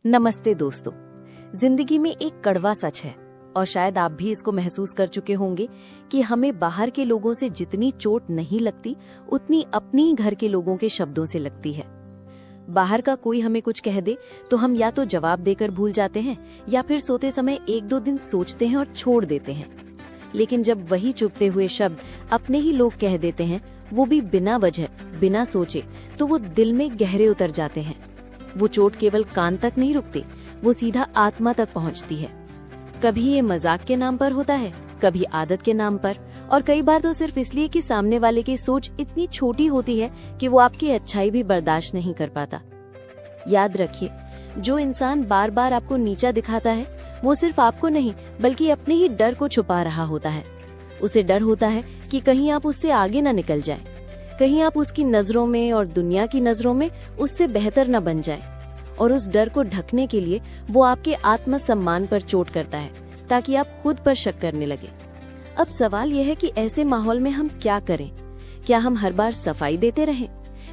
नमस्ते दोस्तों। जिंदगी में एक कड़वा सच है और शायद आप भी इसको महसूस कर चुके होंगे कि हमें बाहर के लोगों से जितनी चोट नहीं लगती उतनी अपनी घर के लोगों के शब्दों से लगती है। बाहर का कोई हमें कुछ कह दे तो हम या तो जवाब देकर भूल जाते हैं या फिर सोते समय एक दो दिन सोचते हैं और छोड़ देते हैं। लेकिन जब वही चुभते हुए शब्द अपने ही लोग कह देते हैं, वो भी बिना वजह, बिना सोचे, तो वो दिल में गहरे उतर जाते हैं। वो चोट केवल कान तक नहीं रुकती, वो सीधा आत्मा तक पहुंचती है। कभी ये मजाक के नाम पर होता है, कभी आदत के नाम पर, और कई बार तो सिर्फ इसलिए कि सामने वाले की सोच इतनी छोटी होती है कि वो आपकी अच्छाई भी बर्दाश्त नहीं कर पाता। याद रखिए, जो इंसान बार बार आपको नीचा दिखाता है वो सिर्फ आपको नहीं बल्कि अपने ही डर को छुपा रहा होता है। उसे डर होता है कि कहीं आप उससे आगे न निकल जाएं, कहीं आप उसकी नजरों में और दुनिया की नजरों में उससे बेहतर न बन जाएं। और उस डर को ढकने के लिए वो आपके आत्मसम्मान पर चोट करता है ताकि आप खुद पर शक करने लगे। अब सवाल यह है कि ऐसे माहौल में हम क्या करें? क्या हम हर बार सफाई देते रहें?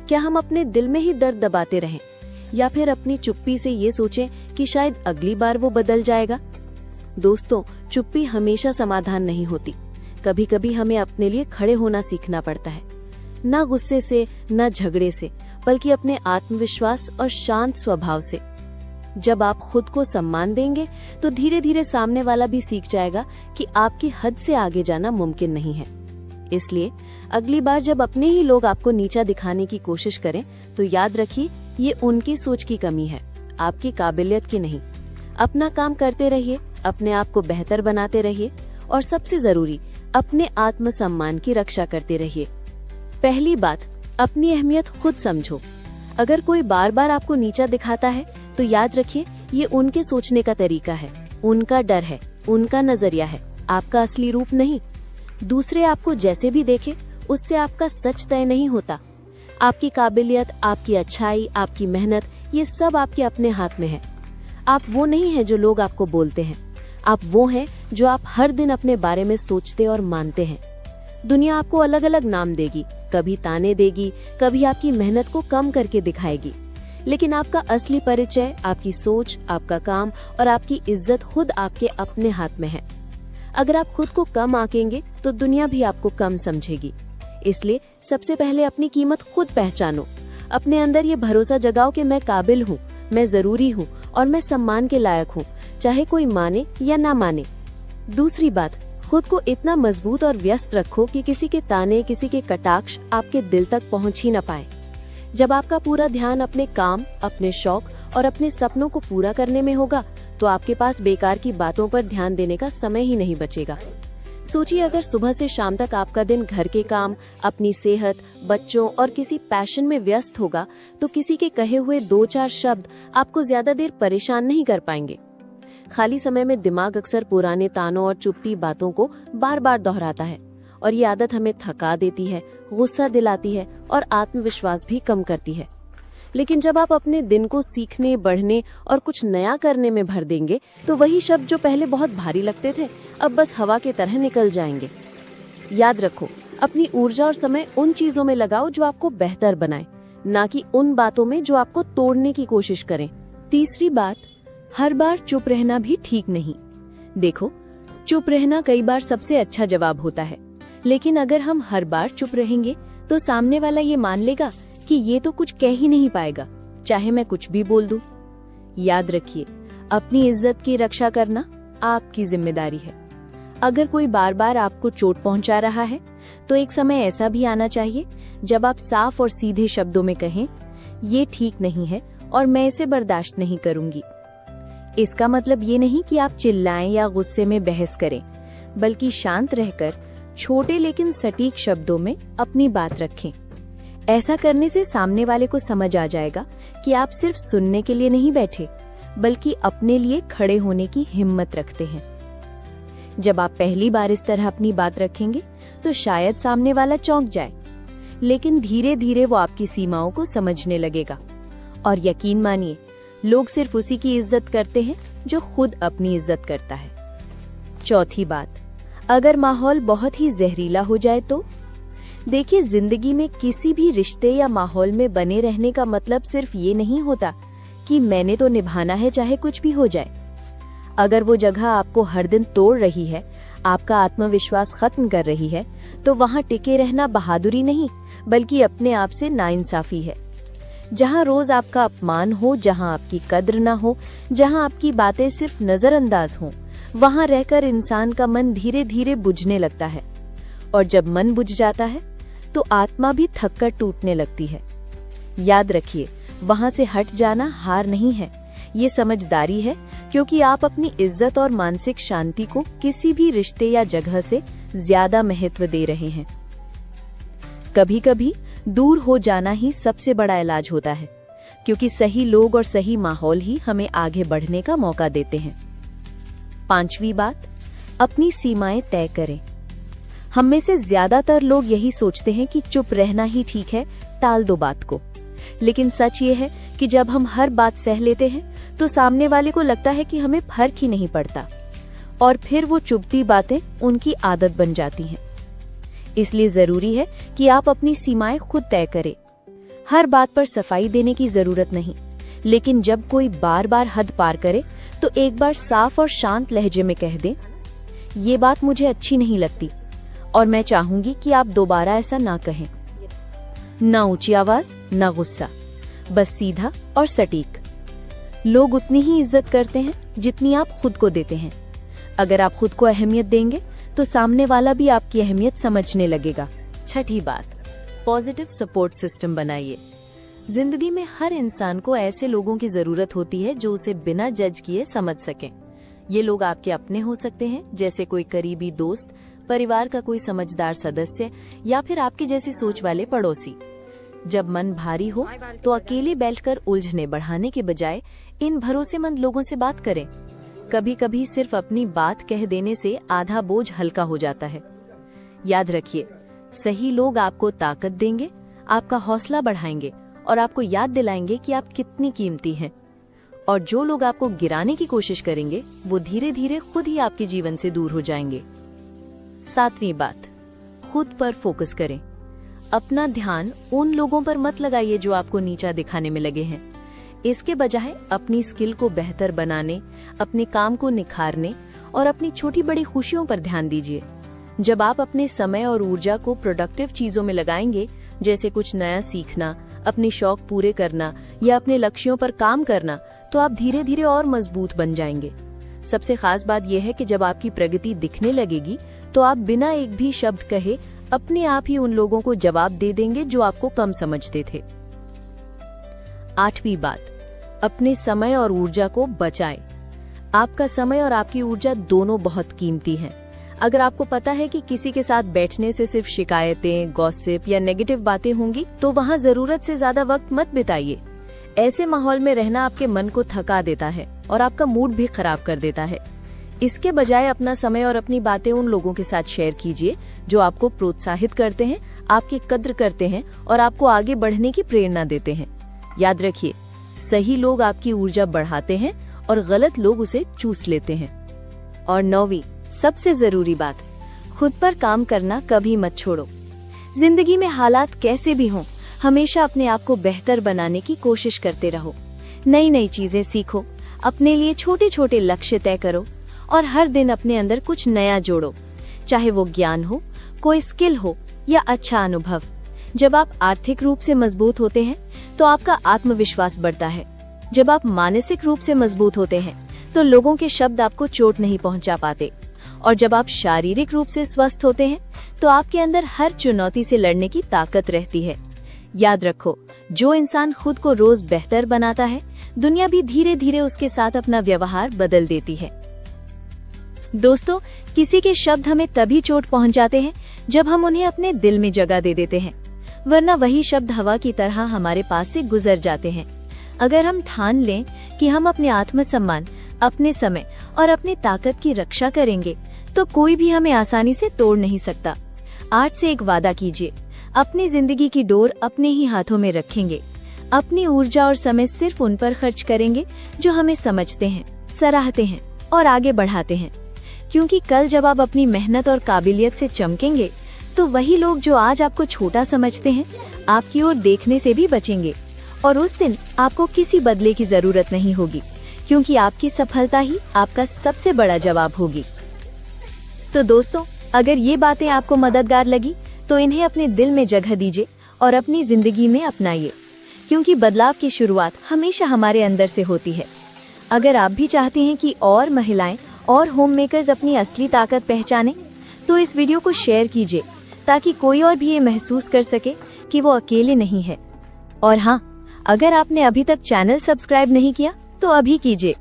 क्या हम अपने दिल में ही दर्द दबाते रहें? या फिर अपनी चुप्पी से ये सोचें कि शायद अगली बार वो बदल जाएगा? दोस्तों, चुप्पी हमेशा समाधान नहीं होती। कभी कभी हमें अपने लिए खड़े होना सीखना पड़ता है, ना गुस्से से, ना झगड़े से, बल्कि अपने आत्मविश्वास और शांत स्वभाव से। जब आप खुद को सम्मान देंगे तो धीरे धीरे सामने वाला भी सीख जाएगा कि आपकी हद से आगे जाना मुमकिन नहीं है। इसलिए अगली बार जब अपने ही लोग आपको नीचा दिखाने की कोशिश करें तो याद रखिए, ये उनकी सोच की कमी है, आपकी काबिलियत की नहीं। अपना काम करते रहिए, अपने आप को बेहतर बनाते रहिए और सबसे जरूरी, अपने आत्मसम्मान की रक्षा करते रहिए। पहली बात, अपनी अहमियत खुद समझो। अगर कोई बार बार आपको नीचा दिखाता है तो याद रखिए, ये उनके सोचने का तरीका है, उनका डर है, उनका नजरिया है, आपका असली रूप नहीं। दूसरे आपको जैसे भी देखे उससे आपका सच तय नहीं होता। आपकी काबिलियत, आपकी अच्छाई, आपकी मेहनत, ये सब आपके अपने हाथ में है। आप वो नहीं है जो लोग आपको बोलते हैं, आप वो हैं जो आप हर दिन अपने बारे में सोचते और मानते हैं। दुनिया आपको अलग अलग नाम देगी, कभी ताने देगी, कभी आपकी मेहनत को कम करके दिखाएगी, लेकिन आपका असली परिचय, आपकी सोच, आपका काम और आपकी इज्जत खुद आपके अपने हाथ में है। अगर आप खुद को कम आंकेंगे तो दुनिया भी आपको कम समझेगी। इसलिए सबसे पहले अपनी कीमत खुद पहचानो। अपने अंदर ये भरोसा जगाओ कि मैं काबिल हूँ, मैं जरूरी हूँ और मैं सम्मान के लायक हूँ, चाहे कोई माने या ना माने। दूसरी बात, खुद को इतना मजबूत और व्यस्त रखो कि किसी के ताने, किसी के कटाक्ष आपके दिल तक पहुंच ही न पाए। जब आपका पूरा ध्यान अपने काम, अपने शौक और अपने सपनों को पूरा करने में होगा तो आपके पास बेकार की बातों पर ध्यान देने का समय ही नहीं बचेगा। सोचिए, अगर सुबह से शाम तक आपका दिन घर के काम, अपनी सेहत, बच्चों और किसी पैशन में व्यस्त होगा तो किसी के कहे हुए 2-4 शब्द आपको ज्यादा देर परेशान नहीं कर पाएंगे। खाली समय में दिमाग अक्सर पुराने तानों और चुभती बातों को बार बार दोहराता है और ये आदत हमें थका देती है, गुस्सा दिलाती है और आत्मविश्वास भी कम करती है। लेकिन जब आप अपने दिन को सीखने, बढ़ने और कुछ नया करने में भर देंगे तो वही शब्द जो पहले बहुत भारी लगते थे अब बस हवा की तरह निकल जाएंगे। याद रखो, अपनी ऊर्जा और समय उन चीजों में लगाओ जो आपको बेहतर बनाए, ना कि उन बातों में जो आपको तोड़ने की कोशिश करें। तीसरी बात, हर बार चुप रहना भी ठीक नहीं। देखो, चुप रहना कई बार सबसे अच्छा जवाब होता है, लेकिन अगर हम हर बार चुप रहेंगे तो सामने वाला ये मान लेगा कि ये तो कुछ कह ही नहीं पाएगा, चाहे मैं कुछ भी बोल दूं। याद रखिए, अपनी इज्जत की रक्षा करना आपकी जिम्मेदारी है। अगर कोई बार बार आपको चोट पहुंचा रहा है तो एक समय ऐसा भी आना चाहिए जब आप साफ और सीधे शब्दों में कहें, ये ठीक नहीं है और मैं इसे बर्दाश्त नहीं करूंगी। इसका मतलब ये नहीं कि आप चिल्लाएं या गुस्से में बहस करें, बल्कि शांत रहकर छोटे लेकिन सटीक शब्दों में अपनी बात रखें। ऐसा करने से सामने वाले को समझ आ जाएगा कि आप सिर्फ सुनने के लिए नहीं बैठे, बल्कि अपने लिए खड़े होने की हिम्मत रखते हैं। जब आप पहली बार इस तरह अपनी बात रखेंगे तो शायद सामने वाला चौंक जाए, लेकिन धीरे धीरे वो आपकी सीमाओं को समझने लगेगा। और यकीन मानिए, लोग सिर्फ उसी की इज्जत करते हैं जो खुद अपनी इज्जत करता है। चौथी बात, अगर माहौल बहुत ही जहरीला हो जाए तो देखिए, जिंदगी में किसी भी रिश्ते या माहौल में बने रहने का मतलब सिर्फ ये नहीं होता कि कि मैंने तो निभाना है चाहे कुछ भी हो जाए। अगर वो जगह आपको हर दिन तोड़ रही है, आपका आत्मविश्वास खत्म कर रही है, तो वहां टिके रहना बहादुरी नहीं बल्कि अपने आप से नाइंसाफी है। जहां रोज आपका अपमान हो, जहां आपकी कद्र ना हो, जहां आपकी बातें सिर्फ नजरअंदाज हों, वहां रहकर इंसान का मन धीरे धीरे बुझने लगता है। और जब मन बुझ जाता है तो आत्मा भी थक कर टूटने लगती है। याद रखिए, वहां से हट जाना हार नहीं है, ये समझदारी है, क्योंकि आप अपनी इज्जत और मानसिक शांति को किसी भी रिश्ते या जगह से ज्यादा महत्व दे रहे हैं। कभी कभी दूर हो जाना ही सबसे बड़ा इलाज होता है, क्योंकि सही लोग और सही माहौल ही हमें आगे बढ़ने का मौका देते हैं। 5वीं बात, अपनी सीमाएं तय करें। हम में से ज्यादातर लोग यही सोचते हैं कि चुप रहना ही ठीक है, टाल दो बात को। लेकिन सच ये है कि जब हम हर बात सह लेते हैं तो सामने वाले को लगता है कि हमें फर्क ही नहीं पड़ता, और फिर वो चुभती बातें उनकी आदत बन जाती हैं। इसलिए जरूरी है कि आप अपनी सीमाएं खुद तय करें। हर बात पर सफाई देने की जरूरत नहीं, लेकिन जब कोई बार बार हद पार करे तो एक बार साफ और शांत लहजे में कह दें, ये बात मुझे अच्छी नहीं लगती और मैं चाहूंगी कि आप दोबारा ऐसा ना कहें। ना ऊंची आवाज, ना गुस्सा, बस सीधा और सटीक। लोग उतनी ही इज्जत करते हैं जितनी आप खुद को देते हैं। अगर आप खुद को अहमियत देंगे तो सामने वाला भी आपकी अहमियत समझने लगेगा। 6ठी बात, पॉजिटिव सपोर्ट सिस्टम बनाइए। जिंदगी में हर इंसान को ऐसे लोगों की जरूरत होती है जो उसे बिना जज किए समझ सकें। ये लोग आपके अपने हो सकते हैं, जैसे कोई करीबी दोस्त, परिवार का कोई समझदार सदस्य, या फिर आपकी जैसी सोच वाले पड़ोसी। जब मन भारी हो तो अकेले बैठकर उलझने बढ़ाने के बजाय इन भरोसेमंद लोगों से बात करें। कभी कभी सिर्फ अपनी बात कह देने से आधा बोझ हल्का हो जाता है। याद रखिए, सही लोग आपको ताकत देंगे, आपका हौसला बढ़ाएंगे और आपको याद दिलाएंगे कि आप कितनी कीमती हैं। और जो लोग आपको गिराने की कोशिश करेंगे वो धीरे धीरे खुद ही आपके जीवन से दूर हो जाएंगे। 7वीं बात, खुद पर फोकस करें। अपना ध्यान उन लोगों पर मत लगाइए जो आपको नीचा दिखाने में लगे हैं। इसके बजाय अपनी स्किल को बेहतर बनाने, अपने काम को निखारने और अपनी छोटी बड़ी खुशियों पर ध्यान दीजिए। जब आप अपने समय और ऊर्जा को प्रोडक्टिव चीजों में लगाएंगे, जैसे कुछ नया सीखना, अपने शौक पूरे करना या अपने लक्ष्यों पर काम करना, तो आप धीरे धीरे और मजबूत बन जाएंगे। सबसे खास बात यह है कि जब आपकी प्रगति दिखने लगेगी तो आप बिना एक भी शब्द कहे अपने आप ही उन लोगों को जवाब दे देंगे जो आपको कम समझते थे। 8वीं बात, अपने समय और ऊर्जा को बचाएं। आपका समय और आपकी ऊर्जा दोनों बहुत कीमती हैं। अगर आपको पता है कि किसी के साथ बैठने से सिर्फ शिकायतें, गॉसिप या नेगेटिव बातें होंगी, तो वहां जरूरत से ज्यादा वक्त मत बिताइए। ऐसे माहौल में रहना आपके मन को थका देता है और आपका मूड भी खराब कर देता है। इसके बजाय अपना समय और अपनी बातें उन लोगों के साथ शेयर कीजिए जो आपको प्रोत्साहित करते हैं, आपकी कद्र करते हैं और आपको आगे बढ़ने की प्रेरणा देते हैं। याद रखिए, सही लोग आपकी ऊर्जा बढ़ाते हैं और गलत लोग उसे चूस लेते हैं। और 9वीं सबसे जरूरी बात, खुद पर काम करना कभी मत छोड़ो। जिंदगी में हालात कैसे भी हों, हमेशा अपने आप को बेहतर बनाने की कोशिश करते रहो। नई नई चीजें सीखो, अपने लिए छोटे छोटे लक्ष्य तय करो और हर दिन अपने अंदर कुछ नया जोड़ो, चाहे वो ज्ञान हो, कोई स्किल हो या अच्छा अनुभव। जब आप आर्थिक रूप से मजबूत होते हैं तो आपका आत्मविश्वास बढ़ता है। जब आप मानसिक रूप से मजबूत होते हैं तो लोगों के शब्द आपको चोट नहीं पहुंचा पाते। और जब आप शारीरिक रूप से स्वस्थ होते हैं तो आपके अंदर हर चुनौती से लड़ने की ताकत रहती है। याद रखो, जो इंसान खुद को रोज बेहतर बनाता है, दुनिया भी धीरे धीरे उसके साथ अपना व्यवहार बदल देती है। दोस्तों, किसी के शब्द हमें तभी चोट पहुंचाते हैं जब हम उन्हें अपने दिल में जगह दे देते हैं, वरना वही शब्द हवा की तरह हमारे पास से गुजर जाते हैं। अगर हम ठान लें कि हम अपने आत्मसम्मान, अपने समय और अपनी ताकत की रक्षा करेंगे, तो कोई भी हमें आसानी से तोड़ नहीं सकता। आज से एक वादा कीजिए, अपनी जिंदगी की डोर अपने ही हाथों में रखेंगे। अपनी ऊर्जा और समय सिर्फ उन पर खर्च करेंगे जो हमें समझते हैं, सराहते हैं और आगे बढ़ाते हैं। क्योंकि कल जब आप अपनी मेहनत और काबिलियत से चमकेंगे, तो वही लोग जो आज आपको छोटा समझते हैं, आपकी ओर देखने से भी बचेंगे और उस दिन आपको किसी बदले की जरूरत नहीं होगी, क्योंकि आपकी सफलता ही आपका सबसे बड़ा जवाब होगी। तो दोस्तों, अगर ये बातें आपको मददगार लगी तो इन्हें अपने दिल में जगह दीजिए और अपनी जिंदगी में अपनाइए, क्योंकि बदलाव की शुरुआत हमेशा हमारे अंदर से होती है। अगर आप भी चाहते हैं कि और महिलाएं और होम मेकर्स अपनी असली ताकत पहचानें, तो इस वीडियो को शेयर कीजिए ताकि कोई और भी ये महसूस कर सके कि वो अकेले नहीं है। और हाँ, अगर आपने अभी तक चैनल सब्सक्राइब नहीं किया तो अभी कीजिए,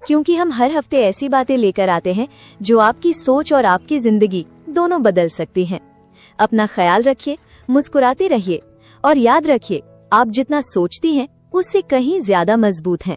क्योंकि हम हर हफ्ते ऐसी बातें लेकर आते हैं जो आपकी सोच और आपकी जिंदगी दोनों बदल सकती हैं। अपना ख्याल रखिए, मुस्कुराते रहिए और याद रखिए, आप जितना सोचती हैं उससे कहीं ज्यादा मजबूत हैं।